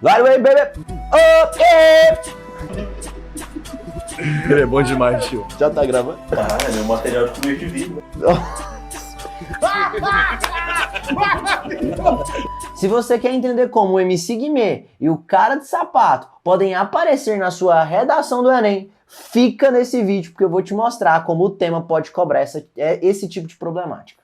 Vai, baby! Oh, yeah! Ele é bom demais, tio. Já tá gravando? É meu material de meio de vida. Se você quer entender como o MC Guimê e o Cara de Sapato podem aparecer na sua redação do Enem, fica nesse vídeo porque eu vou te mostrar como o tema pode cobrar esse tipo de problemática.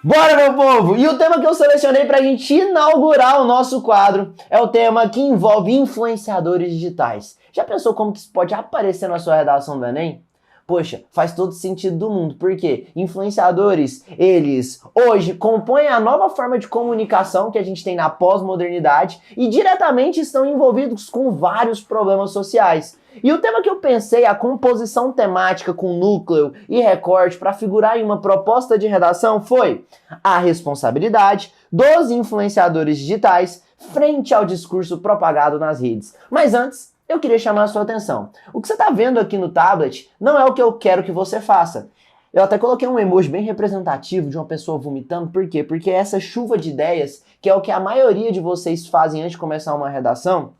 Bora, meu povo! E o tema que eu selecionei pra gente inaugurar o nosso quadro é o tema que envolve influenciadores digitais. Já pensou como que isso pode aparecer na sua redação do Enem? Poxa, faz todo sentido do mundo, porque influenciadores, eles hoje compõem a nova forma de comunicação que a gente tem na pós-modernidade e diretamente estão envolvidos com vários problemas sociais. E o tema que eu pensei, a composição temática com núcleo e recorte para figurar em uma proposta de redação foi a responsabilidade dos influenciadores digitais frente ao discurso propagado nas redes. Mas antes, eu queria chamar a sua atenção. O que você está vendo aqui no tablet não é o que eu quero que você faça. Eu até coloquei um emoji bem representativo de uma pessoa vomitando. Por quê? Porque essa chuva de ideias, que é o que a maioria de vocês fazem antes de começar uma redação,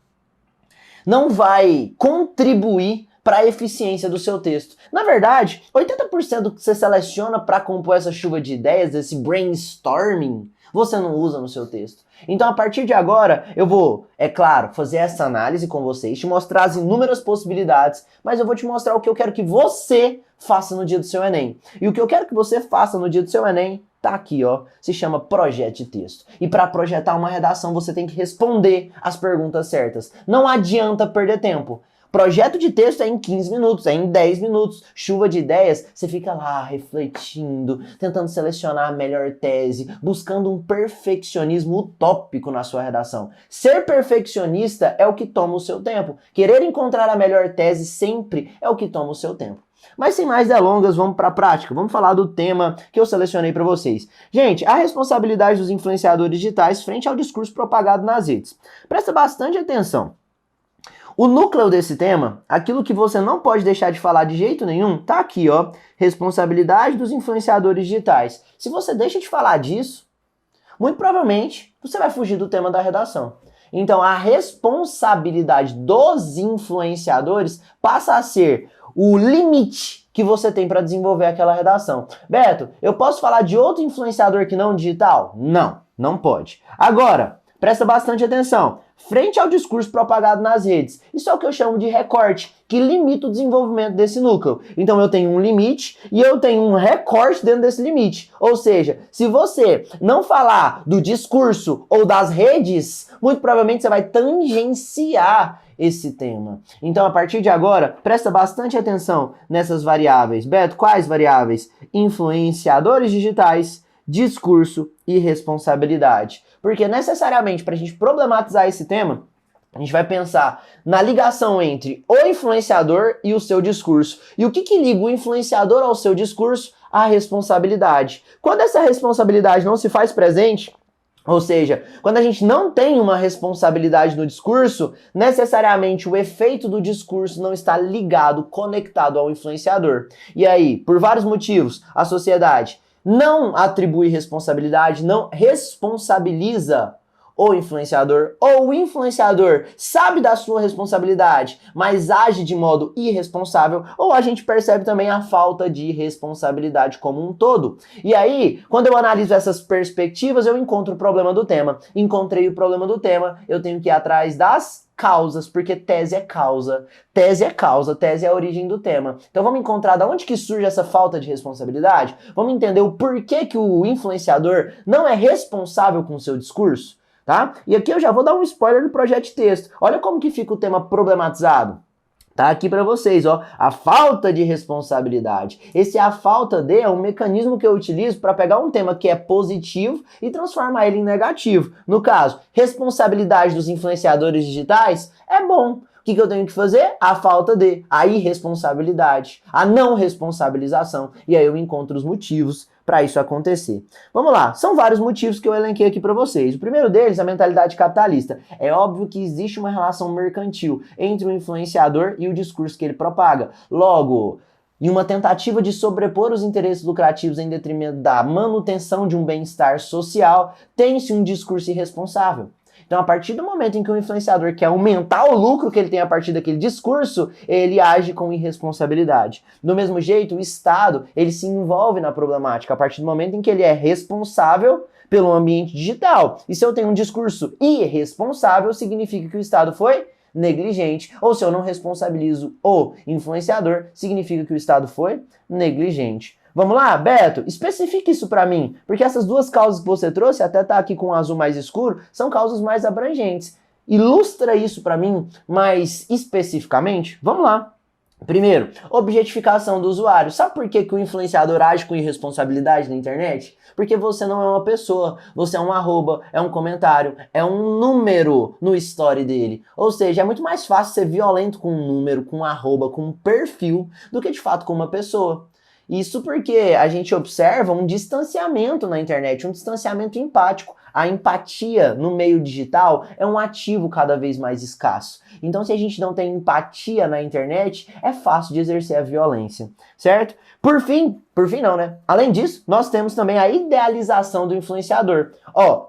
não vai contribuir para a eficiência do seu texto. Na verdade, 80% do que você seleciona para compor essa chuva de ideias, esse brainstorming, você não usa no seu texto. Então, a partir de agora, eu vou, é claro, fazer essa análise com vocês, te mostrar as inúmeras possibilidades, mas eu vou te mostrar o que eu quero que você faça no dia do seu Enem. E o que eu quero que você faça no dia do seu Enem tá aqui, ó. Se chama projeto de texto. E para projetar uma redação, você tem que responder as perguntas certas. Não adianta perder tempo. Projeto de texto é em 15 minutos, é em 10 minutos. Chuva de ideias, você fica lá refletindo, tentando selecionar a melhor tese, buscando um perfeccionismo utópico na sua redação. Ser perfeccionista é o que toma o seu tempo. Querer encontrar a melhor tese sempre é o que toma o seu tempo. Mas sem mais delongas, vamos para a prática. Vamos falar do tema que eu selecionei para vocês. Gente, a responsabilidade dos influenciadores digitais frente ao discurso propagado nas redes. Presta bastante atenção. O núcleo desse tema, aquilo que você não pode deixar de falar de jeito nenhum, tá aqui, ó. Responsabilidade dos influenciadores digitais. Se você deixa de falar disso, muito provavelmente você vai fugir do tema da redação. Então, a responsabilidade dos influenciadores passa a ser o limite que você tem para desenvolver aquela redação. Beto, eu posso falar de outro influenciador que não digital? Não, não pode. Agora, presta bastante atenção. Frente ao discurso propagado nas redes, isso é o que eu chamo de recorte, que limita o desenvolvimento desse núcleo. Então eu tenho um limite e eu tenho um recorte dentro desse limite. Ou seja, se você não falar do discurso ou das redes, muito provavelmente você vai tangenciar esse tema. Então, a partir de agora, presta bastante atenção nessas variáveis. Beto, quais variáveis? Influenciadores digitais, discurso e responsabilidade. Porque necessariamente para a gente problematizar esse tema, a gente vai pensar na ligação entre o influenciador e o seu discurso. E o que liga o influenciador ao seu discurso? A responsabilidade. Quando essa responsabilidade não se faz presente, ou seja, quando a gente não tem uma responsabilidade no discurso, necessariamente o efeito do discurso não está ligado, conectado ao influenciador. E aí, por vários motivos, a sociedade não atribui responsabilidade, não responsabiliza o influenciador, ou o influenciador sabe da sua responsabilidade, mas age de modo irresponsável, ou a gente percebe também a falta de responsabilidade como um todo. E aí, quando eu analiso essas perspectivas, eu encontro o problema do tema. Encontrei o problema do tema, eu tenho que ir atrás das causas, porque tese é causa, tese é causa, tese é a origem do tema. Então vamos encontrar de onde que surge essa falta de responsabilidade, vamos entender o porquê que o influenciador não é responsável com o seu discurso, tá? E aqui eu já vou dar um spoiler do projeto de texto. Olha como que fica o tema problematizado. Tá aqui para vocês, ó, a falta de responsabilidade. Esse a falta de é um mecanismo que eu utilizo para pegar um tema que é positivo e transformar ele em negativo. No caso, responsabilidade dos influenciadores digitais é bom. O que eu tenho que fazer? A falta de, a irresponsabilidade, a não responsabilização. E aí eu encontro os motivos para isso acontecer. Vamos lá, são vários motivos que eu elenquei aqui para vocês. O primeiro deles, a mentalidade capitalista. É óbvio que existe uma relação mercantil entre o influenciador e o discurso que ele propaga. Logo, Em uma tentativa de sobrepor os interesses lucrativos em detrimento da manutenção de um bem-estar social, tem-se um discurso irresponsável. Então, a partir do momento em que o influenciador quer aumentar o lucro que ele tem a partir daquele discurso, ele age com irresponsabilidade. Do mesmo jeito, o Estado, ele se envolve na problemática a partir do momento em que ele é responsável pelo ambiente digital. E se eu tenho um discurso irresponsável, significa que o Estado foi negligente. Ou se eu não responsabilizo o influenciador, significa que o Estado foi negligente. Vamos lá, Beto, especifique isso para mim, porque essas duas causas que você trouxe, até tá aqui com o azul mais escuro, são causas mais abrangentes. Ilustra isso para mim mais especificamente? Vamos lá. Primeiro, objetificação do usuário. Sabe por que o influenciador age com irresponsabilidade na internet? Porque você não é uma pessoa, você é um arroba, é um comentário, é um número no story dele. Ou seja, é muito mais fácil ser violento com um número, com um arroba, com um perfil, do que de fato com uma pessoa. Isso porque a gente observa um distanciamento na internet, um distanciamento empático. A empatia no meio digital é um ativo cada vez mais escasso. Então, se a gente não tem empatia na internet, é fácil de exercer a violência, certo? Por fim não, né? Além disso, nós temos também a idealização do influenciador.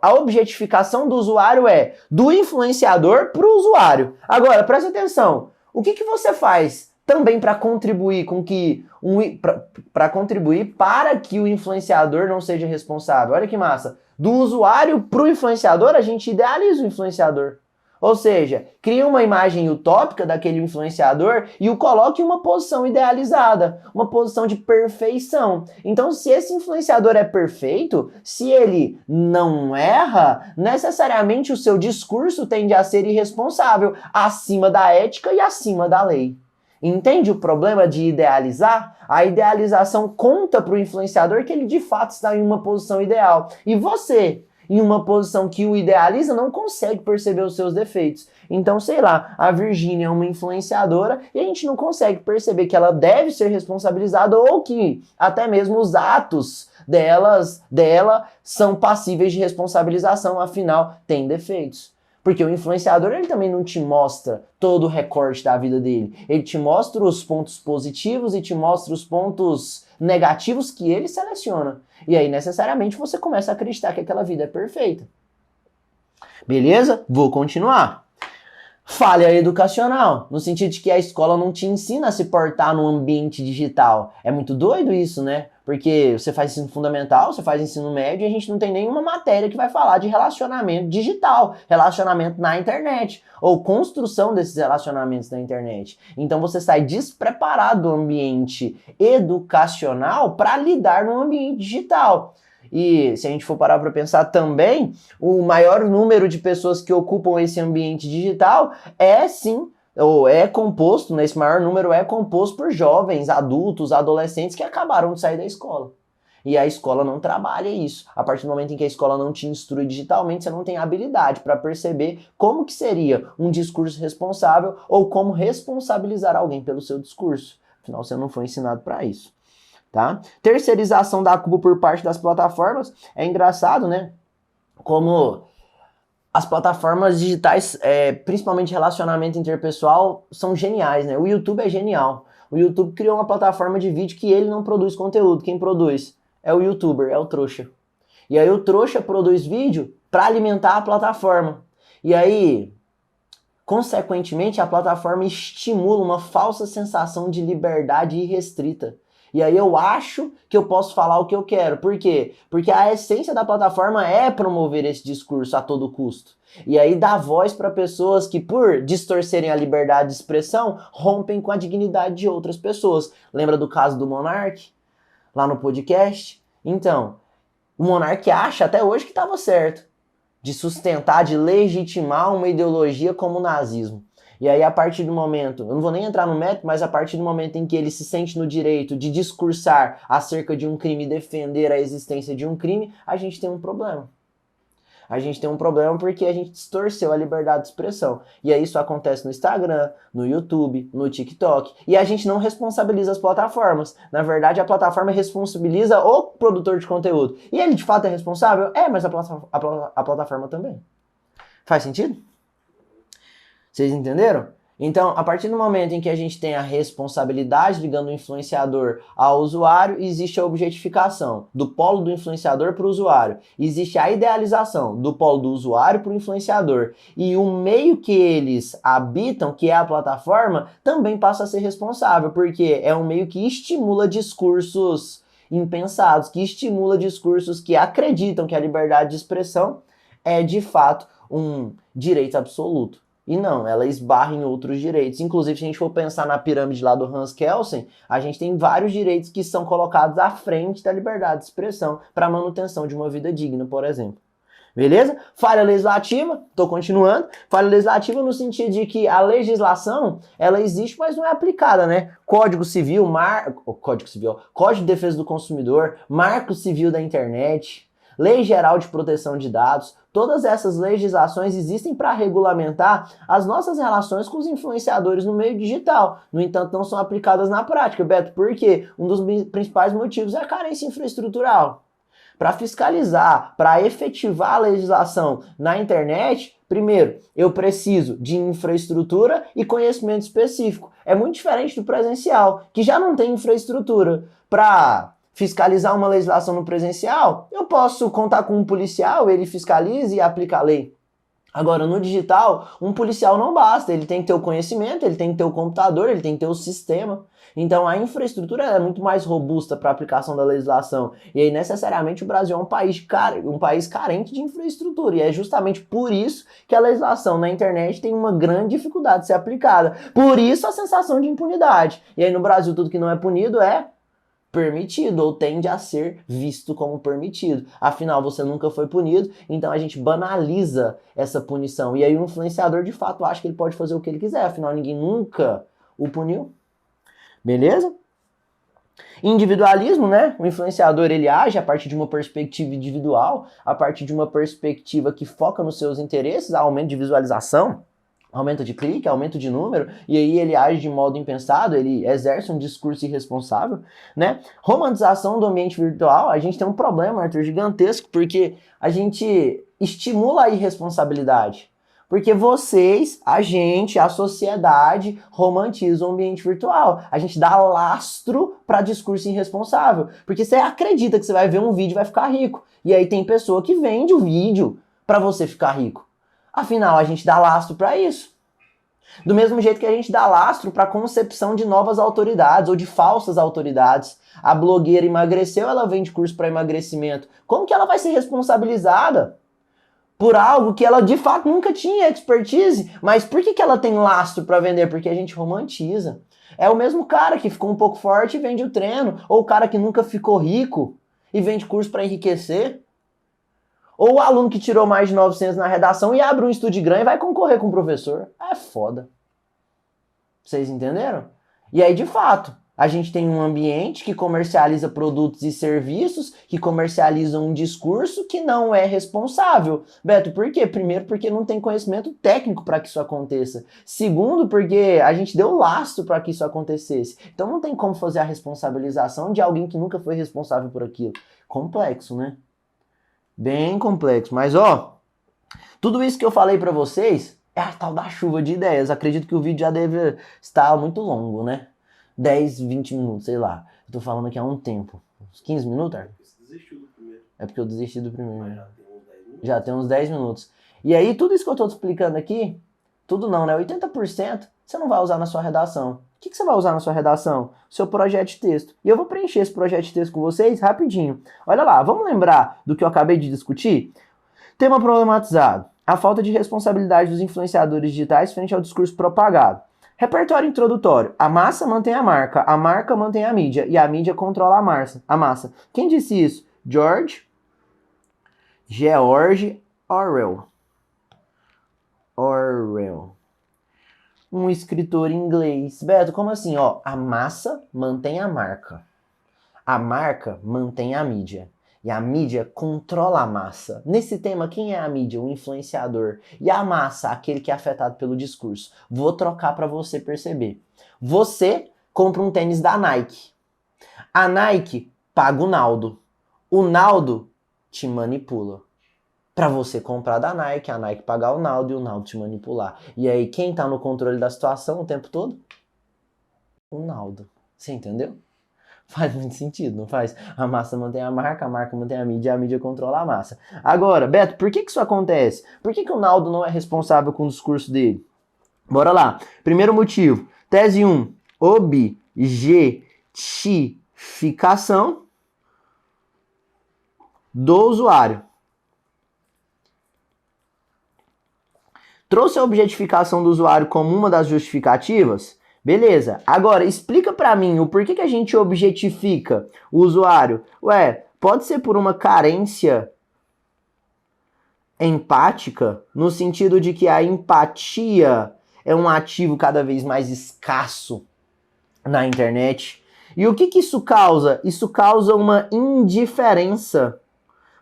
A objetificação do usuário é do influenciador para o usuário. Agora, presta atenção, o que você faz também para contribuir com que para contribuir para que o influenciador não seja responsável? Olha que massa. Do usuário para o influenciador, a gente idealiza o influenciador. Ou seja, cria uma imagem utópica daquele influenciador e o coloca em uma posição idealizada, uma posição de perfeição. Então, se esse influenciador é perfeito, se ele não erra, necessariamente o seu discurso tende a ser irresponsável, acima da ética e acima da lei. Entende o problema de idealizar? A idealização conta para o influenciador que ele de fato está em uma posição ideal. E você, em uma posição que o idealiza, não consegue perceber os seus defeitos. Então, sei lá, a Virgínia é uma influenciadora e a gente não consegue perceber que ela deve ser responsabilizada ou que até mesmo os atos dela são passíveis de responsabilização, afinal, tem defeitos. Porque o influenciador, ele também não te mostra todo o recorte da vida dele. Ele te mostra os pontos positivos e te mostra os pontos negativos que ele seleciona. E aí, necessariamente, você começa a acreditar que aquela vida é perfeita. Beleza? Vou continuar. Falha educacional, no sentido de que a escola não te ensina a se portar no ambiente digital. É muito doido isso, né? Porque você faz ensino fundamental, você faz ensino médio e a gente não tem nenhuma matéria que vai falar de relacionamento digital, relacionamento na internet, ou construção desses relacionamentos na internet. Então você sai despreparado do ambiente educacional para lidar no ambiente digital. E se a gente for parar para pensar também, o maior número de pessoas que ocupam esse ambiente digital esse maior número é composto por jovens, adultos, adolescentes que acabaram de sair da escola. E a escola não trabalha isso. A partir do momento em que a escola não te instrui digitalmente, você não tem habilidade para perceber como que seria um discurso responsável ou como responsabilizar alguém pelo seu discurso. Afinal, você não foi ensinado para isso. Tá? Terceirização da culpa por parte das plataformas. É engraçado, né? Como as plataformas digitais, principalmente relacionamento interpessoal, são geniais, né? O YouTube é genial. O YouTube criou uma plataforma de vídeo que ele não produz conteúdo. Quem produz é o YouTuber, é o trouxa. E aí o trouxa produz vídeo para alimentar a plataforma. E aí, consequentemente, a plataforma estimula uma falsa sensação de liberdade irrestrita. E aí eu acho que eu posso falar o que eu quero. Por quê? Porque a essência da plataforma é promover esse discurso a todo custo. E aí dá voz para pessoas que, por distorcerem a liberdade de expressão, rompem com a dignidade de outras pessoas. Lembra do caso do Monark? Lá no podcast? Então, o Monark acha até hoje que estava certo de sustentar, de legitimar uma ideologia como o nazismo. E aí, a partir do momento, eu não vou nem entrar no mérito, mas a partir do momento em que ele se sente no direito de discursar acerca de um crime e defender a existência de um crime, a gente tem um problema. A gente tem um problema porque a gente distorceu a liberdade de expressão. E aí isso acontece no Instagram, no YouTube, no TikTok. E a gente não responsabiliza as plataformas. Na verdade, a plataforma responsabiliza o produtor de conteúdo. E ele de fato é responsável? É, mas a plataforma também. Faz sentido? Vocês entenderam? Então, a partir do momento em que a gente tem a responsabilidade ligando o influenciador ao usuário, existe a objetificação do polo do influenciador para o usuário. Existe a idealização do polo do usuário para o influenciador. E o meio que eles habitam, que é a plataforma, também passa a ser responsável, porque é um meio que estimula discursos impensados, que estimula discursos que acreditam que a liberdade de expressão é, de fato, um direito absoluto. E não, ela esbarra em outros direitos. Inclusive, se a gente for pensar na pirâmide lá do Hans Kelsen, a gente tem vários direitos que são colocados à frente da liberdade de expressão para a manutenção de uma vida digna, por exemplo. Beleza? Falha legislativa, tô continuando. Falha legislativa no sentido de que a legislação, ela existe, mas não é aplicada, né? Código Civil, Código de Defesa do Consumidor, Marco Civil da Internet, Lei Geral de Proteção de Dados, todas essas legislações existem para regulamentar as nossas relações com os influenciadores no meio digital. No entanto, não são aplicadas na prática, Beto, porque um dos principais motivos é a carência infraestrutural. Para fiscalizar, para efetivar a legislação na internet, primeiro, eu preciso de infraestrutura e conhecimento específico. É muito diferente do presencial, que já não tem infraestrutura. Para fiscalizar uma legislação no presencial, eu posso contar com um policial, ele fiscaliza e aplica a lei. Agora, no digital, um policial não basta, ele tem que ter o conhecimento, ele tem que ter o computador, ele tem que ter o sistema. Então, a infraestrutura é muito mais robusta para a aplicação da legislação. E aí, necessariamente, o Brasil é um país carente de infraestrutura. E é justamente por isso que a legislação na internet tem uma grande dificuldade de ser aplicada. Por isso, a sensação de impunidade. E aí, no Brasil, tudo que não é punido é permitido ou tende a ser visto como permitido. Afinal, você nunca foi punido, então a gente banaliza essa punição. E aí o influenciador de fato acha que ele pode fazer o que ele quiser, afinal ninguém nunca o puniu. Beleza? Individualismo, né? O influenciador ele age a partir de uma perspectiva individual, a partir de uma perspectiva que foca nos seus interesses, aumento de visualização, aumento de clique, aumento de número, e aí ele age de modo impensado, ele exerce um discurso irresponsável, né? Romantização do ambiente virtual, a gente tem um problema, Arthur, gigantesco, porque a gente estimula a irresponsabilidade. Porque vocês, a gente, a sociedade, romantiza o ambiente virtual. A gente dá lastro para discurso irresponsável. Porque você acredita que você vai ver um vídeo e vai ficar rico. E aí tem pessoa que vende o vídeo para você ficar rico. Afinal, a gente dá lastro para isso. Do mesmo jeito que a gente dá lastro para a concepção de novas autoridades ou de falsas autoridades. A blogueira emagreceu, ela vende curso para emagrecimento. Como que ela vai ser responsabilizada por algo que ela de fato nunca tinha expertise? Mas por que ela tem lastro para vender? Porque a gente romantiza. É o mesmo cara que ficou um pouco forte e vende o treino. Ou o cara que nunca ficou rico e vende curso para enriquecer. Ou o aluno que tirou mais de 900 na redação e abre um estúdio grande e vai concorrer com o professor. É foda. Vocês entenderam? E aí, de fato, a gente tem um ambiente que comercializa produtos e serviços, que comercializa um discurso que não é responsável. Beto, por quê? Primeiro, porque não tem conhecimento técnico para que isso aconteça. Segundo, porque a gente deu lastro para que isso acontecesse. Então não tem como fazer a responsabilização de alguém que nunca foi responsável por aquilo. Complexo, né? Bem complexo, mas ó, tudo isso que eu falei pra vocês é a tal da chuva de ideias. Acredito que o vídeo já deve estar muito longo, né? 10, 20 minutos, sei lá. Eu tô falando aqui há um tempo. Uns 15 minutos, Arthur? Você desistiu do primeiro. É porque eu desisti do primeiro. Mas já tem uns 10 minutos. Já tem uns 10 minutos. E aí, tudo isso que eu tô te explicando aqui, tudo não, né? 80% você não vai usar na sua redação. O que você vai usar na sua redação? Seu projeto de texto. E eu vou preencher esse projeto de texto com vocês rapidinho. Olha lá, vamos lembrar do que eu acabei de discutir? Tema problematizado. A falta de responsabilidade dos influenciadores digitais frente ao discurso propagado. Repertório introdutório. A massa mantém a marca mantém a mídia, e a mídia controla a massa. Quem disse isso? George Orwell. Um escritor inglês. Beto, como assim? Ó, a massa mantém a marca mantém a mídia. E a mídia controla a massa. Nesse tema, quem é a mídia? O influenciador. E a massa, aquele que é afetado pelo discurso. Vou trocar para você perceber. Você compra um tênis da Nike. A Nike paga o Naldo. O Naldo te manipula. para você comprar da Nike, a Nike pagar o Naldo e o Naldo te manipular. E aí, quem tá no controle da situação o tempo todo? O Naldo. Você entendeu? Faz muito sentido, não faz? A massa mantém a marca mantém a mídia controla a massa. Agora, Beto, por que isso acontece? Por que o Naldo não é responsável com o discurso dele? Bora lá. Primeiro motivo. Tese 1. Objetificação do usuário. Trouxe a objetificação do usuário como uma das justificativas? Beleza. Agora, explica pra mim o porquê que a gente objetifica o usuário. Ué, pode ser por uma carência empática, no sentido de que a empatia é um ativo cada vez mais escasso na internet. E o que isso causa? Isso causa uma indiferença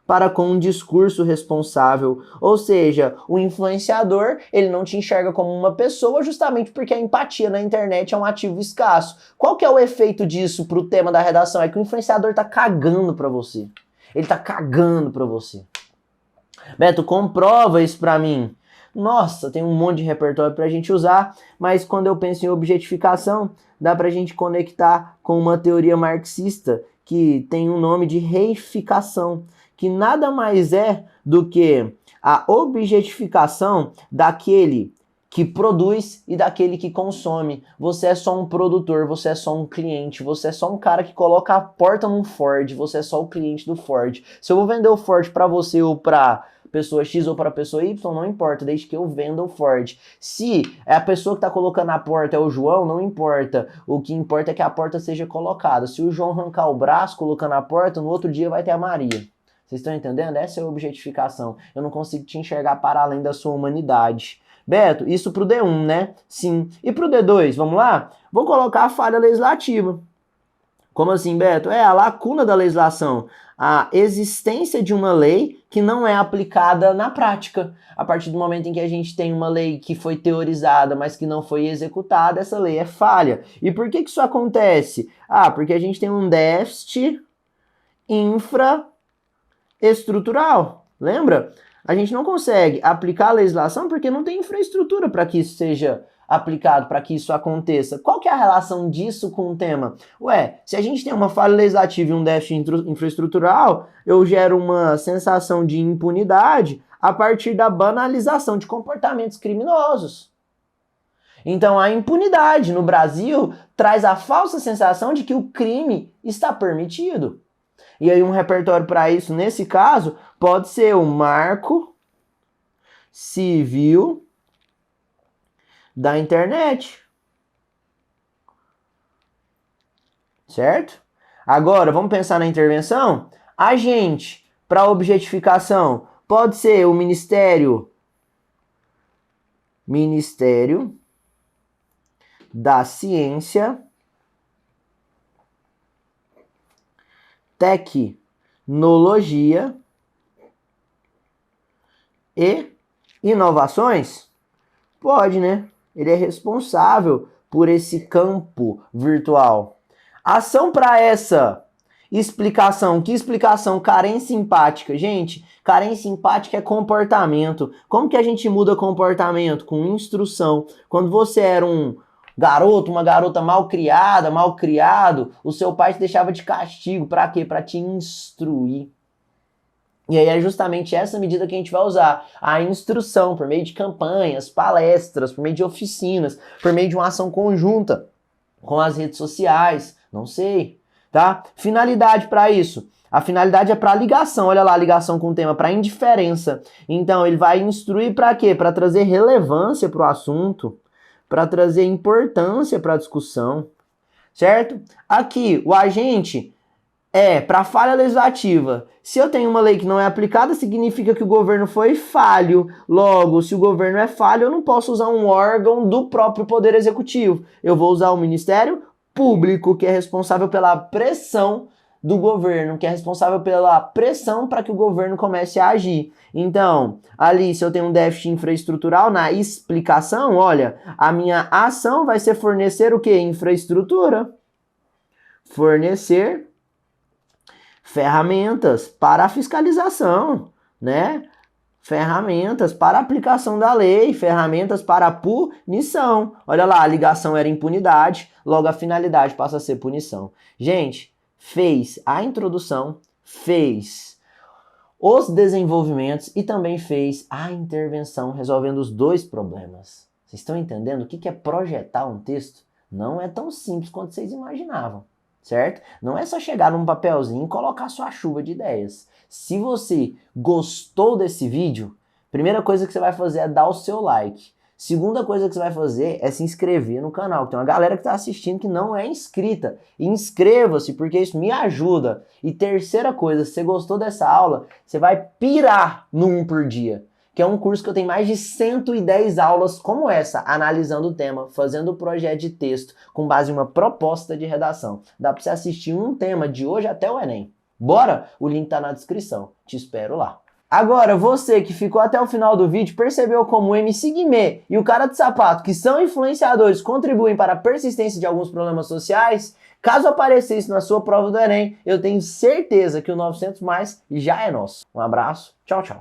para com um discurso responsável. Ou seja, o influenciador, ele não te enxerga como uma pessoa justamente porque a empatia na internet é um ativo escasso. Qual que é o efeito disso pro tema da redação? É que o influenciador tá cagando pra você. Ele tá cagando pra você. Beto, comprova isso pra mim. Nossa, tem um monte de repertório pra gente usar, mas quando eu penso em objetificação, dá pra gente conectar com uma teoria marxista que tem o nome de reificação, que nada mais é do que a objetificação daquele que produz e daquele que consome. Você é só um produtor, você é só um cliente, você é só um cara que coloca a porta num Ford, você é só o cliente do Ford. Se eu vou vender o Ford para você ou para pessoa X ou para pessoa Y, não importa, desde que eu venda o Ford. Se é a pessoa que está colocando a porta é o João, não importa. O que importa é que a porta seja colocada. Se o João arrancar o braço colocando a porta, no outro dia vai ter a Maria. Vocês estão entendendo? Essa é a objetificação. Eu não consigo te enxergar para além da sua humanidade. Beto, isso pro D1, né? Sim. E pro D2, vamos lá? Vou colocar a falha legislativa. Como assim, Beto? É a lacuna da legislação. A existência de uma lei que não é aplicada na prática. A partir do momento em que a gente tem uma lei que foi teorizada, mas que não foi executada, essa lei é falha. E por que isso acontece? Ah, porque a gente tem um déficit infraestrutural. Lembra? A gente não consegue aplicar a legislação porque não tem infraestrutura para que isso seja aplicado, para que isso aconteça. Qual que é a relação disso com o tema? Ué, se a gente tem uma falha legislativa e um déficit infraestrutural, eu gero uma sensação de impunidade a partir da banalização de comportamentos criminosos. Então, a impunidade no Brasil traz a falsa sensação de que o crime está permitido. E aí um repertório para isso, nesse caso, pode ser o Marco Civil da internet. Certo? Agora, vamos pensar na intervenção? Agente para objetificação pode ser o Ministério da Ciência, Tecnologia e Inovações? Pode, né? Ele é responsável por esse campo virtual. Ação para essa explicação. Que explicação? Carência empática. Gente, carência empática é comportamento. Como que a gente muda comportamento? Com instrução. Quando você era um garoto, uma garota mal criada, mal criado, o seu pai te deixava de castigo. Para quê? Para te instruir. E aí é justamente essa medida que a gente vai usar, a instrução, por meio de campanhas, palestras, por meio de oficinas, por meio de uma ação conjunta com as redes sociais, não sei, tá? Finalidade para isso. A finalidade é para ligação, olha lá a ligação com o tema, para indiferença. Então ele vai instruir para quê? Para trazer relevância para o assunto, para trazer importância para a discussão, certo? Aqui, o agente para falha legislativa. Se eu tenho uma lei que não é aplicada, significa que o governo foi falho. Logo, se o governo é falho, eu não posso usar um órgão do próprio Poder Executivo. Eu vou usar o Ministério Público, que é responsável pela pressão do governo, que é responsável pela pressão para que o governo comece a agir. Então, ali, se eu tenho um déficit infraestrutural, na explicação, olha, a minha ação vai ser fornecer o quê? Infraestrutura. Fornecer ferramentas para a fiscalização, né? ferramentas para aplicação da lei, ferramentas para punição. Olha lá, a ligação era impunidade, logo a finalidade passa a ser punição. Gente, fez a introdução, fez os desenvolvimentos e também fez a intervenção, resolvendo os dois problemas. Vocês estão entendendo o que é projetar um texto? Não é tão simples quanto vocês imaginavam, certo? Não é só chegar num papelzinho e colocar sua chuva de ideias. Se você gostou desse vídeo, primeira coisa que você vai fazer é dar o seu like. Segunda coisa que você vai fazer é se inscrever no canal. Tem uma galera que está assistindo que não é inscrita. Inscreva-se, porque isso me ajuda. E terceira coisa, se você gostou dessa aula, você vai pirar no 1 por dia, que é um curso que eu tenho mais de 110 aulas como essa, analisando o tema, fazendo o projeto de texto com base em uma proposta de redação. Dá para você assistir um tema de hoje até o Enem. Bora? O link tá na descrição. Te espero lá. Agora, você que ficou até o final do vídeo, percebeu como o MC Guimê e o Cara de Sapato, que são influenciadores, contribuem para a persistência de alguns problemas sociais? Caso apareça isso na sua prova do Enem, eu tenho certeza que o 900 mais já é nosso. Um abraço, tchau, tchau.